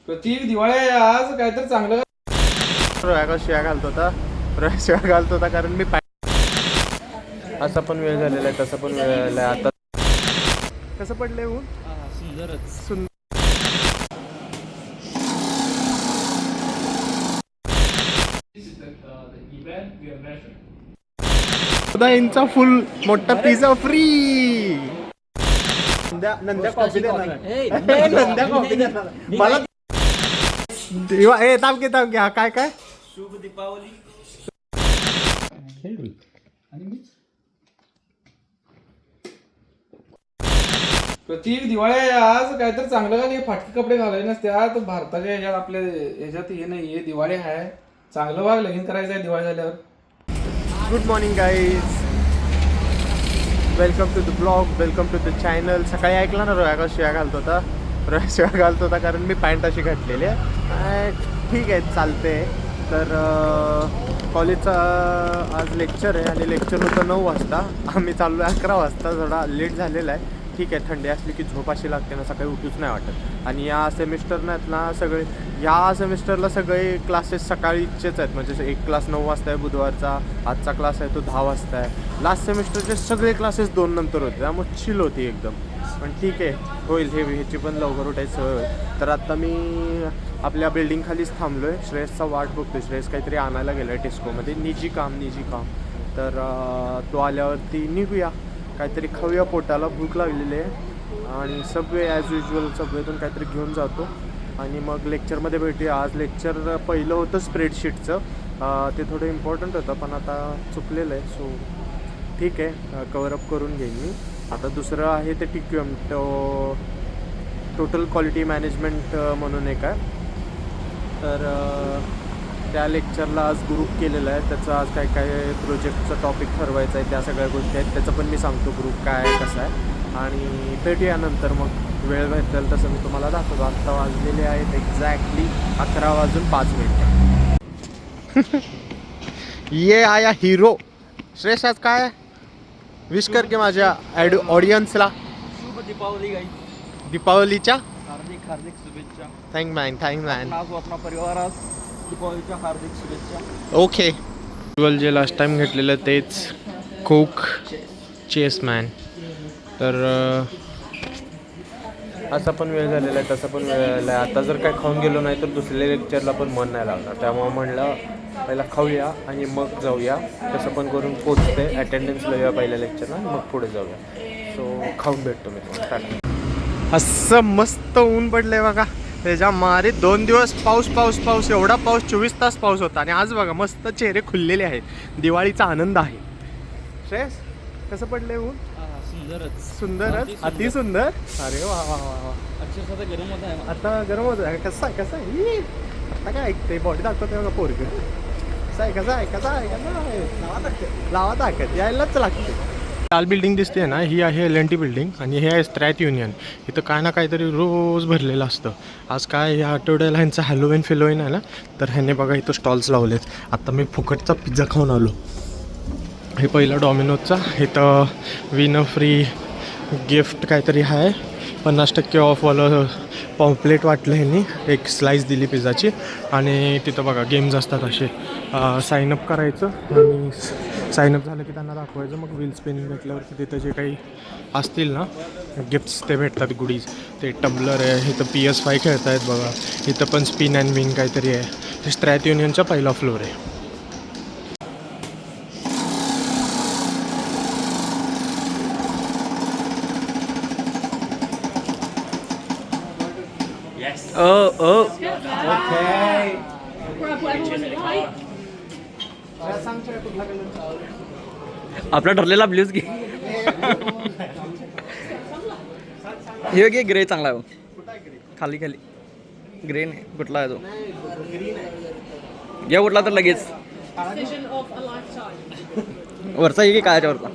प्रतीक दिवाळी आहे आज, काहीतरी चांगलं रोया शिव्या घालतो होता. रोया शिव्या घालतो होता कारण मी असा पण वेळ झालेला आहे, तसा पण वेळ झालेला आहे. आता कसं पडलंय ऊन? सुंदरच. सुंदर. इंचा फुल मोठा पिझ्झा फ्री. नंद्या कॉफी देणार. नंद्या कॉफी देणार मला. थांब की हा काय काय शुभ दीपावली. प्रतीक दिवाळी आहे आज, काहीतरी चांगलं का नाही. फाटके कपडे घालायचे नसत्यात भारताच्या ह्याच्यात, आपल्या ह्याच्यात हे नाहीये. दिवाळी आहे, चांगलं वाग लगीन करायचं आहे दिवाळी झाल्यावर. Good morning guys, welcome to the blog, welcome to the channel. सकाळी ऐकला ना रोया शिव्या घालतो होता. रोया शिव्या घालतो होता कारण मी पॅन्ट अशी घातलेली आहे. ठीक आहे, चालते. तर कॉलेजचं आज लेक्चर आहे आणि लेक्चर होतं 9 वाजता. आम्ही चाललो आहे 11 वाजता. थोडा लेट झालेला आहे. ठीक आहे, थंडी असली की झोप अशी लागते ना, सकाळी उठूच नाही वाटत. आणि या सेमिस्टरनात ना सगळे, या सेमिस्टरला सगळे क्लासेस सकाळीचेच आहेत. म्हणजे एक क्लास 9 वाजता आहे बुधवारचा, आजचा क्लास आहे तो 10 वाजता आहे. लास्ट सेमिस्टरचे सगळे क्लासेस 2 नंतर होते, त्यामुळे चिल होती एकदम. पण ठीक आहे, होईल. ह्याची पण लवकर उठायचं होईल. तर आत्ता मी आपल्या बिल्डिंग खालीच थांबलो आहे. श्रेयसचा वाट बघतो. श्रेयस काहीतरी आणायला गेलं आहे टेस्कोमध्ये, निजी काम. तर तो आल्यावरती निघूया, काहीतरी खाऊया, पोटाला भूक लागलेली आहे. आणि सबवे ॲज युजल सबवेतून काहीतरी घेऊन जातो आणि मग लेक्चरमध्ये भेटूया. आज लेक्चर पहिलं होतं स्प्रेडशीटचं, ते थोडं इम्पॉर्टंट होतं पण आता चुकलेलं आहे. सो ठीक आहे, कवरअप करून घेईन मी. आता दुसरं आहे ते TQM, टोटल क्वालिटी मॅनेजमेंट म्हणून एक आहे. तर त्या लेक्चरला आज ग्रुप केलेला आहे. त्याचं आज काय काय प्रोजेक्टचं टॉपिक ठरवायचं आहे, त्या सगळ्या गोष्टी आहेत. त्याचं पण मी सांगतो ग्रुप काय आहे, कसं आहे. आणि भेटूयानंतर मग वेळ भेटेल तसं मी तुम्हाला दाखवतो. आत्ता वाजलेले आहेत एक्झॅक्टली 11:05. ये आया हिरो. श्रेयस आज काय विश कर की माझ्या ऑडियन्सला. शुभ दीपावली गाई. दीपावलीच्या हार्दिक हार्दिक शुभेच्छा. Thank man. आज आपला परिवारास दीपावलीच्या हार्दिक शुभेच्छा. ओके. जे लास्ट टाइम घेतलेलं तेच कोक चेसमॅन. तर असा पण वेळ झालेला आहे, तसा पण वेळ झालेला आहे. आता जर काय खाऊन गेलो नाही तर दुसऱ्या लेक्चरला पण मन नाही लागणार. त्यामुळं म्हणलं पहिला खाऊया आणि मग जाऊया. तसं पण करून पोचते, अटेंडन्स लिहूया पहिल्या लेक्चरला, मग पुढे जाऊया. सो खाऊन भेटतो मी तुम्हाला. असं मस्त ऊन पडलंय बघा. त्याच्या मारे 2 दिवस पाऊस, एवढा पाऊस, 24 तास पाऊस होता. आणि आज बघा मस्त चेहरे खुललेले आहेत, दिवाळीचा आनंद आहे. श्रेयस कसं पडलंय ऊन? सुंदरच, अति सुंदर. अरे वा वा वा वा. अक्षरशः गरम होत आहे. आता गरम होत आहे. कसं आहे आता काय ऐकते, बॉडी दाखवते बघा पोरग. कसं आहे लावा ताकद यायलाच लागते. लाल बिल्डिंग दिसते ना, ही आहे LNT बिल्डिंग आणि हे आहे स्ट्रॅट युनियन. इथं काय ना काहीतरी रोज भरलेलं असतं. आज काय या आठवड्याला ह्यांचा हॅलोविन फिलोविन आहे ना, तर ह्याने बघा इथं स्टॉल्स लावलेत. आता मी फुकटचा पिझ्झा खाऊन आलो. हे पहिला डॉमिनोजचा. इथं विन फ्री गिफ्ट काहीतरी आहे, 50% ऑफवालं पॉम्पलेट वाटलं ह्यांनी. एक स्लाईस दिली पिझ्झाची. आणि तिथं बघा गेम्स असतात असे, साईनअप करायचं आणि साईनअप झालं की त्यांना दाखवायचं. मग व्हील स्पिनिंग भेटल्यावरती तिथं जे काही असतील ना गिफ्ट्स ते भेटतात, गुडीज. ते टम्बलर आहे. इथं PS5 खेळत आहेत बघा. इथं पण स्पिन अँड विन काहीतरी आहे. हे स्ट्रॅट युनियनचा पहिला फ्लोअर आहे. आपला ठरलेला ब्ल्यूज घे. हे घे, ग्रे चांगला आहे. खाली ग्रे नाही, कुठला आहे तो? घ्या कुठला तर लगेच. वरचा घे, काळाच्या वरचा.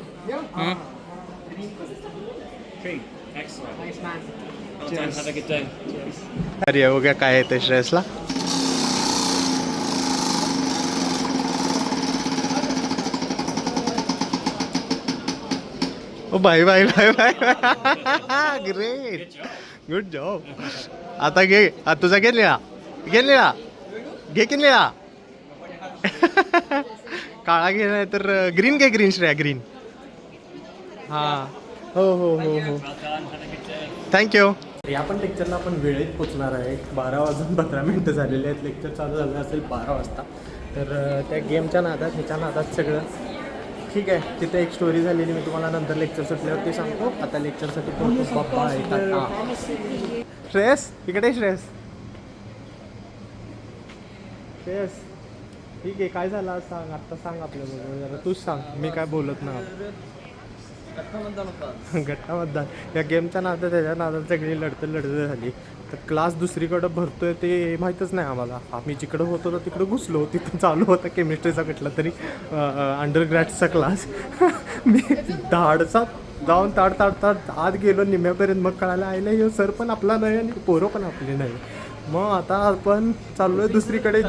अरे हो गया, काय येते श्रेयसला. ओ बाय ग्रेट. Good job. आता घे, तुझा घे निळा, घे की निळा. काळा घे नाही तर ग्रीन घे, ग्रीन श्रेया, ग्रीन. हा हो हो हो हो, थँक्यू. या पण लेक्चरला आपण वेळेत पोचणार आहे. 12:15 झालेले आहेत. लेक्चर चालू झालं असेल 12 वाजता. तर त्या गेमच्या नादात, ह्याच्या नादात सगळं ठीक आहे. तिथे एक स्टोरी झालेली, मी तुम्हाला नंतर लेक्चर सुटल्यावरती सांगतो. आता लेक्चरसाठी पोहोचतो. बाप्पा आहे. श्रेयस इकडे, श्रेयस ठीक आहे. काय झालं सांग, आत्ता सांग आपल्याबरोबर जरा, तूच सांग, मी काय बोलत ना. गट्टा मतदान या गेमच्या नादात, त्याच्या नादात सगळी लढतं झाली. तर क्लास दुसरीकडं भरतोय ते माहीतच नाही आम्हाला. आम्ही जिकडं होतो तर तिकडं घुसलो. तिथं चालू होता केमिस्ट्रीचा कुठला तरी अंडरग्रॅडचा क्लास. मी धाडचा जाऊन ताड आत गेलो निम्यापर्यंत. मग कळायला आयला हे सर पण आपला नाही आणि पोरं पण आपली नाही. मग आता आपण चाललोय दुसरीकडे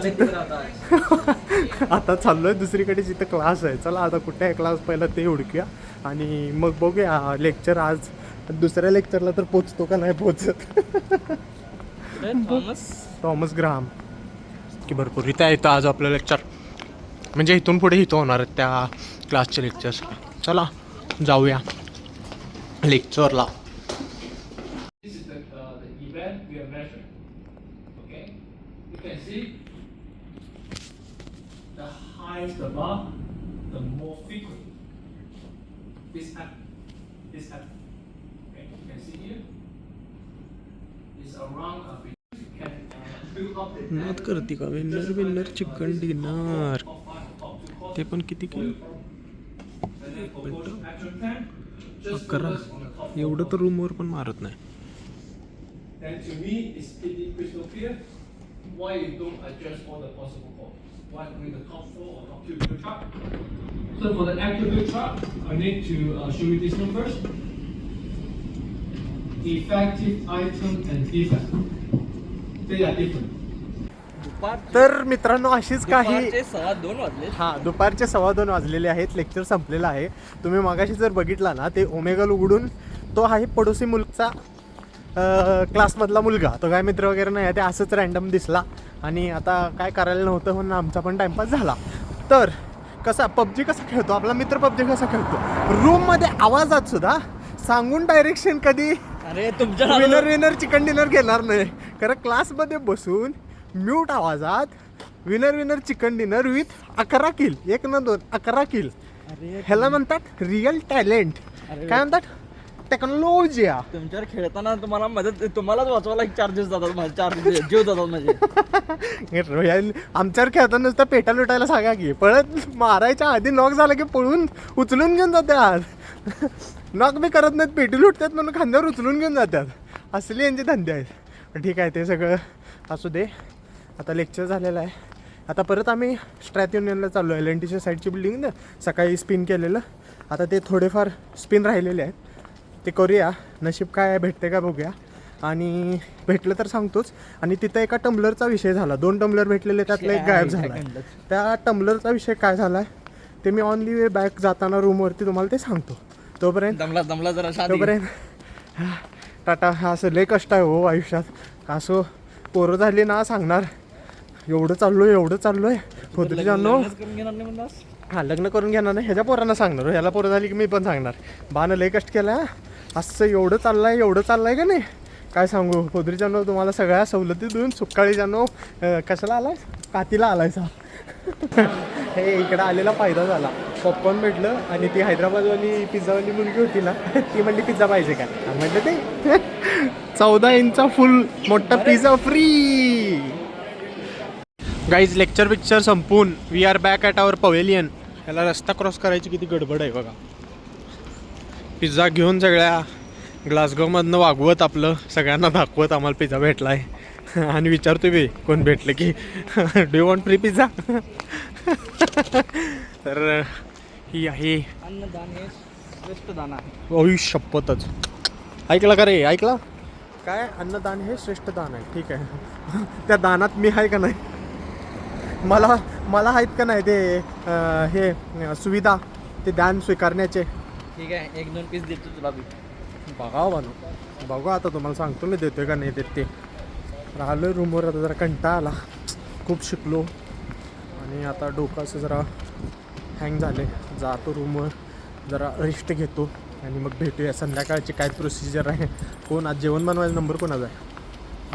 दुसरीकडे जिथं क्लास आहे. चला आता कुठे आहे क्लास पहिला ते हुडकूया आणि मग बघूया लेक्चर. आज दुसऱ्या लेक्चरला तर पोचतो का नाही पोचत. थॉमस ग्राहम की भरपूर इथं येतं आज आपलं लेक्चर. म्हणजे इथून पुढे इथं होणार आहेत त्या क्लासचे लेक्चर्स. चला जाऊया लेक्चरला. The bar, the more frequent this happens. Okay, you can see here. It's around a bit. You can build up the. नाद करते का विन्नर चिकन डिनर ते पण किती केलं. 11 एवढं तर रूमवर पण मारत नाही. Then to me, it's pretty crystal clear why you don't adjust all the possible calls. Why only the top 4 or top 2 build chart? So for the actual build chart, I need to show you these numbers. Effective item and defect. They are different. तर मित्रांनो अशीच काही 2:15 वाजले. हां दुपारचे 2:15 वाजलेले आहेत. Lecture संपलेलं आहे. तुम्ही मगाशी जर बघितला ना ते ओमेगल उघडून तो आहे पडोसी मुलगचा क्लासमधला मुलगा. तो काय मित्र वगैरे नाही आहे. ते असंच रँडम दिसला आणि आता काय करायला नव्हतं म्हणून आमचा पण टाइमपास झाला. तर कसा पबजी कसा खेळतो आपला मित्र, पबजी कसा खेळतो रूममध्ये आवाजात सुद्धा सांगून डायरेक्शन कधी अरे तुमच्या विनर चिकन डिनर घेणार नाही. कारण क्लासमध्ये बसून म्यूट आवाजात विनर चिकन डिनर विथ 11 किल, 1 न 2 11 किल. ह्याला म्हणतात रिअल टॅलेंट. काय म्हणतात टेक्नॉलॉजी. तुमच्यावर खेळताना तुम्हालाच वाचवायला चार्जेस जातात माझे, चार्जेस जीव जातात माझे. आमच्यावर खेळताना नुसतं पेटा लुटायला सांगा की पळत मारायच्या आधी नॉक झाला की पळून उचलून घेऊन जातात. नॉक बी करत नाहीत, पेटी लुटतात म्हणून खांद्यावर उचलून घेऊन जातात. असले यांचे धंदे आहेत. पण ठीक आहे ते सगळं असू दे. आता लेक्चर झालेलं आहे. आता परत आम्ही स्ट्रॅथ युनियनला चाललो आहे. LNTच्या साईडची बिल्डिंग ना सकाळी स्पिन केलेलं. आता ते थोडेफार स्पिन राहिलेले आहेत ते करूया. नशीब काय भेटते का बघूया. आणि भेटलं तर सांगतोच. आणि तिथं एका टम्बलरचा विषय झाला. 2 टम्बलर भेटलेले त्यातलं एक गायब झाला. त्या टम्बलरचा विषय काय झाला आहे ते me on the way back जाताना रूमवरती तुम्हाला ते सांगतो. तोपर्यंत टाटा. असं लय कष्ट आहे हो आयुष्यात. असं पोरं झाली ना सांगणार एवढं चाललो आहे खोदरी जाणो. हां लग्न करून घेणार नाही ह्याच्या पोरांना सांगणार. ह्याला पोरं झाली की मी पण सांगणार बानं लय कष्ट केला असं एवढं चाललंय का नाही काय सांगू. खोदरी जाणो तुम्हाला सगळ्या सवलती देऊन सुकाळी जाणो. कशाला आलाय कातीला आलायचा. हे इकडं आलेला फायदा झाला. पॉपकॉर्न भेटलं आणि ती हैदराबादवाली पिझ्झावाली मुलगी होती ना ती म्हणली पिझ्झा पाहिजे का. म्हटलं ते 14 इंचचा फुल मोठा पिझ्झा फ्री. गाईज लेक्चर संपून we are back at our pavilion. याला रस्ता क्रॉस करायची किती गडबड आहे बघा. पिझ्झा घेऊन सगळ्या ग्लासगोमधनं वागवत आपलं सगळ्यांना दाखवत आम्हाला पिझ्झा भेटला आहे. आणि विचारतोय बी कोण भेटलं की do you want free pizza. तर ही आहे अन्नदान हे श्रेष्ठ दान आहे. ओही शपथच. ऐकलं का रे ऐकलं काय अन्नदान हे श्रेष्ठ दान आहे. ठीक आहे त्या दानात मी आहे का नाही. मला आहेत का नाही ते हे सुविधा ते दान स्वीकारण्याचे. ठीक आहे 1-2 पीस देतो तुला बी. बघा बनव बघू आता तुम्हाला सांगतो मी देतोय का नाही देत ते. राहिलो रूमवर आता जरा कंटाळा आला, खूप शिकलो आणि आता डोकं असं जरा हँग झाले. जातो रूमवर जरा रेस्ट घेतो आणि मग भेटूया. संध्याकाळची काय प्रोसिजर आहे, कोण आज जेवण बनवायचा नंबर कोणाचा आहे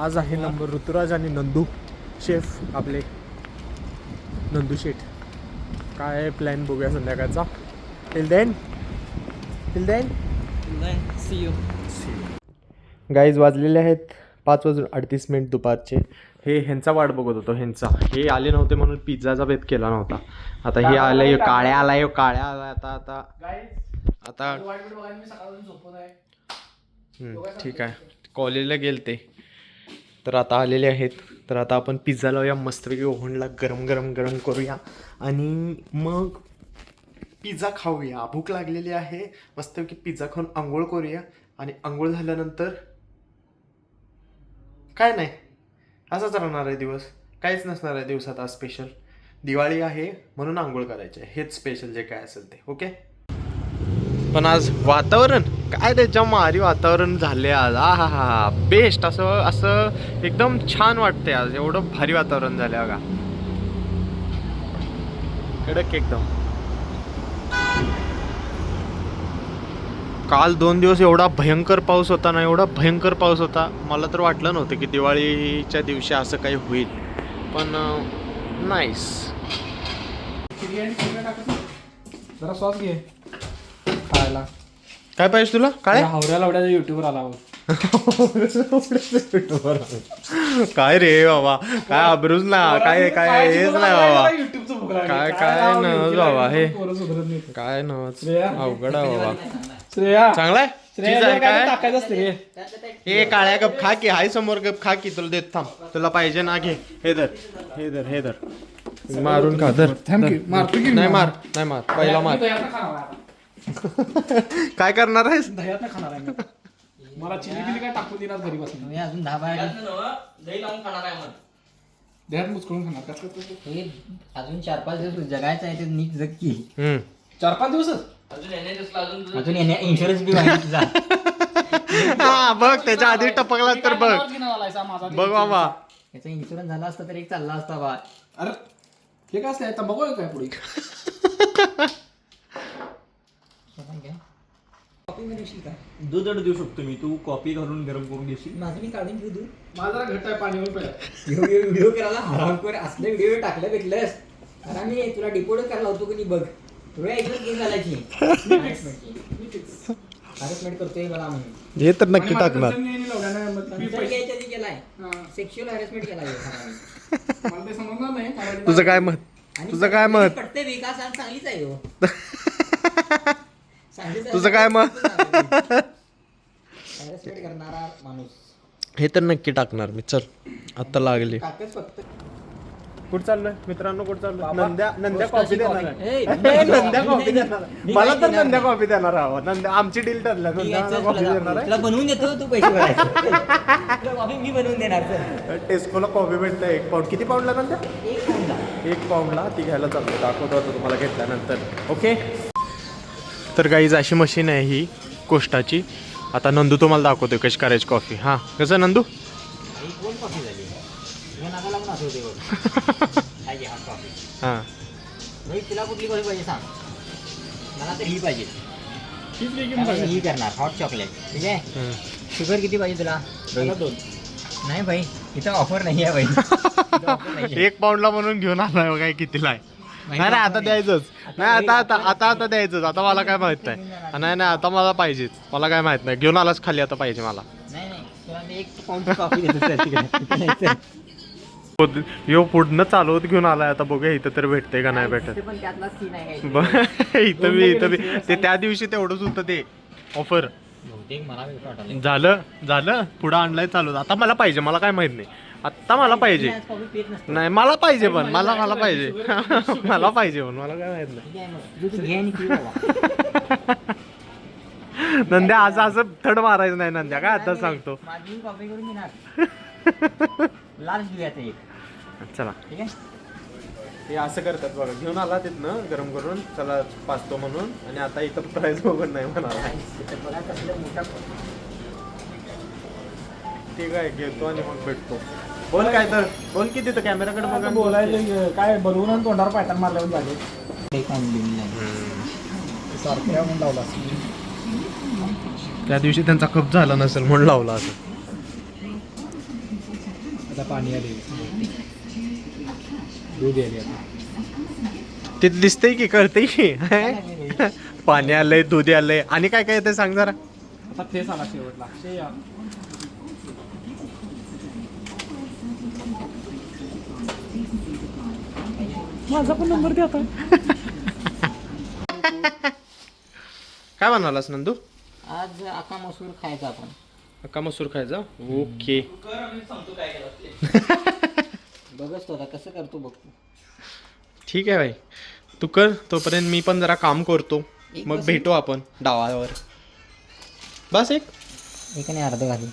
आज आहे नंबर ऋतुराज आणि नंदू शेफ आपले नंदू शेठ. काय प्लॅन बघूया संध्याकाळचा. Till then see you. Guys वाजलेले आहेत 5:38 दुपारचे. हे ह्यांचा वाट बघत होतो, ह्यांचा हे आले नव्हते म्हणून पिझ्झाचा बेत केला नव्हता. आता हे आलंय, काळ्या आलाय आता आता आता ठीक आहे. कॉलेजला गेलते तर आता आलेले आहेत. तर आता आपण पिझ्झा लावूया मस्तपैकी ओव्हनला, गरम गरम करूया आणि मग पिझ्झा खाऊया. भूक लागलेली आहे, मस्तपैकी पिझ्झा खाऊन आंघोळ करूया आणि आंघोळ झाल्यानंतर काय नाही असंच राहणार आहे दिवस. काहीच नसणार आहे दिवसात. आज स्पेशल दिवाळी आहे म्हणून आंघोळ करायचे, हेच स्पेशल जे काय असेल ते. ओके. पण आज वातावरण काय त्याच्या मारी वातावरण झाले आज. हा बेस्ट. असं एकदम छान वाटतंय आज. एवढं भारी वातावरण झालं बघा, कडक एकदम. काल 2 दिवस एवढा भयंकर पाऊस होता ना, एवढा भयंकर पाऊस होता. मला तर वाटलं नव्हतं की दिवाळीच्या दिवशी असं काही होईल, पण नाईस. जरा सॉस घे खायला. काय पाहिजे तुला? काय हावऱ्या लावड्याच्या युट्यूबवर आला आहोत. काय रे बाबा, काय अब्रूज ना, काय हेच नाही बाबा. युट्यूबचं भूक लागली. काय नवच बाबा, हे पोरं सुधरत नाही. काय नवच श्रेया. अवघड आहे बाबा. श्रेया चांगलाय श्रेया चीज आहे काय काय? टाकायचं असते. हे काळ्या गप खा की, हाय समोर गप खा की. तुला देत थांब, तुला पाहिजे ना, घे. हे धर मारून खा. धर. थँक्यू. मारतो की नाही मार पहिला मार. काय करणार आहेस? दह्यात खाणार आहे मी. मला चिली बिली काय टाकून देणार घरी बसून. तुम्ही अजून 10 बाया दही लावून खाणार आहे मग. दह्यात मुचकळून खाणार. कसं हे अजून 4-5 दिवस जगायचं आहे ते नीट जग की. 4-5 दिवसच अजून इन्शुरन्स बी माहिती तुझा. हा बघ, त्याच्या आधी टपकला तर बघ बघ बाबा. याचा इन्शुरन्स झाला असता तर एक चालला असता बा. अरे हे काय असतं तंबाखू काय पुढे. कॉफी मध्ये देशील का? दूध देऊ शकतो मी, तू कॉफी घालून गरम करून घेशील. माझं मी काढून घेऊ दूध. माझा जरा घट्ट आहे, पाणीवर पहिला. व्हिडिओ करायला हरामखोर असले व्हिडिओ टाकलं भेटलंस. अरे मी तुला डिपोड करायला होतो की नाही बघ. तुला एकदम केस घालायची हॅरेसमेंट करतोय मला म्हणून. हे तर नक्की टाकणार. घ्यायच्या आधी केलाय सेक्शुअल हॅरेसमेंट केलाय. मला ते समजणार नाही. मला तुझं काय मत? तुझं काय मत? पटते विकास आणि चांगलीच आहे हो. तुझं काय मत? हॅरेसमेंट करणारा माणूस हे तर नक्की टाकणार मी. चल आता लागले. टाकच फक्त. कुठं चाललोय मित्रांनो? कुठं चाललोय? नंद्या कॉफी देणार आहे. ए, नंद्या कॉफी देणार आहे. मला तर नंद्या कॉफी देणार आहे. नंद्या आमची डील ठरल्या. नंद्या कॉफी देणार आहे. तुला बनवून देतो तू पैसे भरायचे. तुला कॉफी मी बनवून देणार सर. टेस्कोला कॉफी भेटतं 1 पाऊंड. किती पाऊंडला नंद्या? 1 पाऊंडला. 1 पाऊंडला ती घ्यायला चालतो. दाखवतो आता तुम्हाला घेतल्यानंतर. ओके. तर गाईज अशी मशीन आहे ही कोस्टाची. आता नंदू तुम्हाला दाखवतोय कशी करायची कॉफी. हां कसं नंदू? ही कोण कॉफी झाली? तुला नाका लागून आठवते बघ. काय हा कॉफी. हां रोहित तुला कुठली कॉफी पाहिजे सांग. मला तर ही पाहिजे. ही करणार हॉट चॉकलेट. ठीक आहे. शुगर किती पाहिजे तुला? 2. नाही भाई इथं ऑफर नाही आहे भाई. 1 पाऊंडला म्हणून घेऊन आलाय काय कितीला आहे? नाही आता द्यायचंच. नाही आता द्यायचंच. आता मला काय माहित नाही. नाही आता मला पाहिजेच. मला काय माहित नाही. घेऊन आलाच खाली आता पाहिजे मला. नाही तुला 1 पाऊंड कॉफी देतो. यो पुढनं चालवत घेऊन आलाय. आता बघूया इथं तर भेटते का नाही भेटत. पण त्यातला सीन आहे. इथं बी ते त्या दिवशी तेवढंच होतं ते ऑफर. बहुतेक मला वाटलं झालं पुढं आणलाय चालू. आता मला पाहिजे. मला काय माहित नाही. आता मला पाहिजे. कॉफी पित नसतो. नाही मला पाहिजे पण मला पाहिजे. मला पाहिजे पण मला काय माहित नाही. ठीक आहे मग तू घे आणि पी बाबा. नंद्या असं थड मारायचं नाही नंद्या. काय आता सांगतो. माझी कॉफी करून घेणार. लास्ट घेऊया ते एक. चला ठीक आहे. हे असं करतात बघा. घेऊन आला तिथनं गरम करून चला पाचतो म्हणून. आणि आता इथं प्राईस बघून नाही म्हणाला. बघा कसलं मोठा ठीक आहे घेतो आणि मग भेटतो. बोल काय तर बोल की तिथं कॅमेराकडे बघा. बोलायचं काय बलवून आणि तोंडावर पायतान मारल्यावर झाले सारख्या म्हणून लावला त्या दिवशी त्यांचा कप झाला नसेल म्हणून लावला असं. आता पाणी आले दूध आले आता ते दिसतंय की कळतंय की पाणी आलंय दूध आलंय आणि काय काय येते सांग जरा. आता तेच आला शेवटला माझा पण नंबर द्या आता. काय बनवलास नंदू? आज आका मसूर खायचा आपण. अक्का मसूर खायचा. ओके बघच तो आता कसं करतो बघ तू. ठीक आहे भाई तू कर तोपर्यंत मी पण जरा काम करतो मग भेटू आपण डावावर. बस एक एकाने अर्ध घालू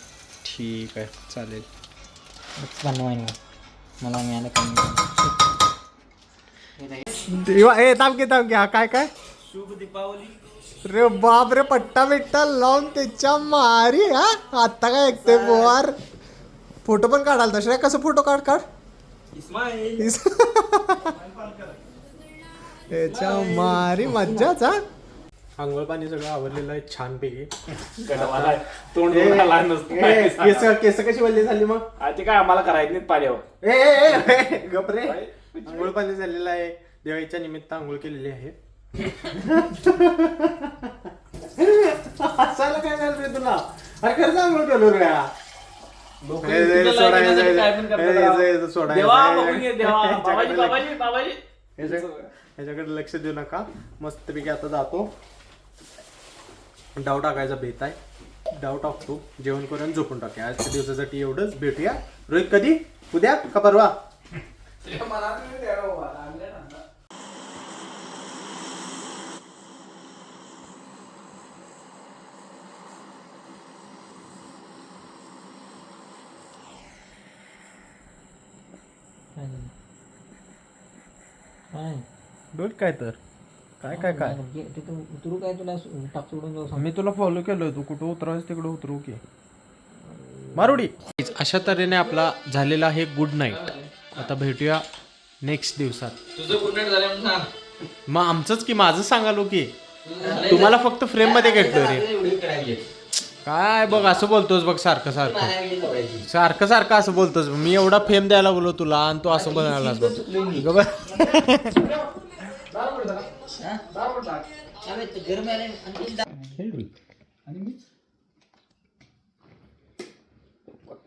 ठीक आहे चालेल. बनवाय मला मिळालं कमी. ए थांब की हा काय काय शुभ दीपावली. रे बाप रे पट्टा बिट्टा लावून त्याच्या मारी. हा आता काय ऐकते बोवार. फोटो पण काढाल तशा कसं फोटो काढ इस्माईल त्याच्या मारी मज्जाच. हा आंघोळ पाणी सगळं आवरलेलं आहे छान पैकी. तोंड लहान नसतं केस कशी वल्ली झाली मग? ते काय आम्हाला करायचं नाही पाण्यावर. ए गपरे आंघोळ पाणी झालेलं आहे. दिवाळीच्या निमित्त आंघोळ केलेली आहे. हसायला काय झालं रे तुला? अरे खरंच आंघोळ केलो रे. ह्याच्याकडे लक्ष देऊ नका. मस्तपैकी आता जातो. डाव टाकायचा बेत आहे. डाव टाकतो जेवण करून झोपून टाकूया. आजच्या दिवसासाठी एवढंच. भेटूया रोहित कधी उद्या का परवा. बोल काय तर काय काय काय तिथं उतरू काय तुला टाक सोडून जाऊ. मी तुला फॉलो केलोय. तू कुठं उतरायच तिकडे उतरू की मारुडी. अशा तऱ्हेने आपला झालेला आहे गुड नाईट. आता भेटूया नेक्स्ट दिवसात. तुझं गुड नाईट झालं म्हणून सांग. मग आमचंच की माझं सांगालो की तुम्हाला फक्त फ्रेम मध्ये घेतलो रे. काय बघ असं बोलतोस बघ सारखं सारखं सारखं सारखं असं बोलतोस. मी एवढा फेम द्यायला बोललो तुला आणि तू असं बनायलास बघ.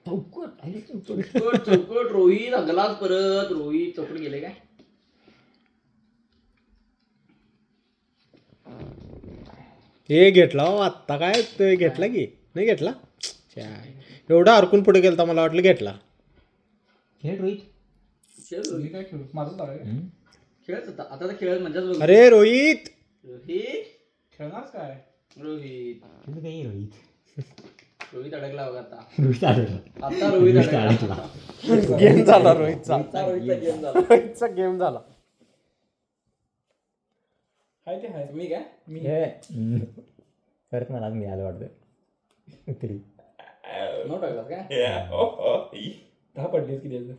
चौकट रोहित हगलाच परत. रोहित चौकट गेले काय? हे घेतला आत्ता काय ते घेतला की नाही घेतला. एवढा हरकून पुढे गेलता मला वाटलं घेतला. खेळ रोहित. मी काय खेळू माझं चालू आहे. खेळत होता आता तर खेळत मजाच. अरे रोहित रोहित खेळणार काय रोहित तुम्ही काही रोहित. रोहित अडकला बघा आता. रोहित आलं. आता रोहित अडकला. गेम झाला रोहितचा. आता रोहितचा गेम झाला. रोहितचा गेम झाला. हाय ते हाय मी काय मी परत मला मिळालं वाटतं. नऊ टाकलास काय? 10 पडलेत की त्याचं.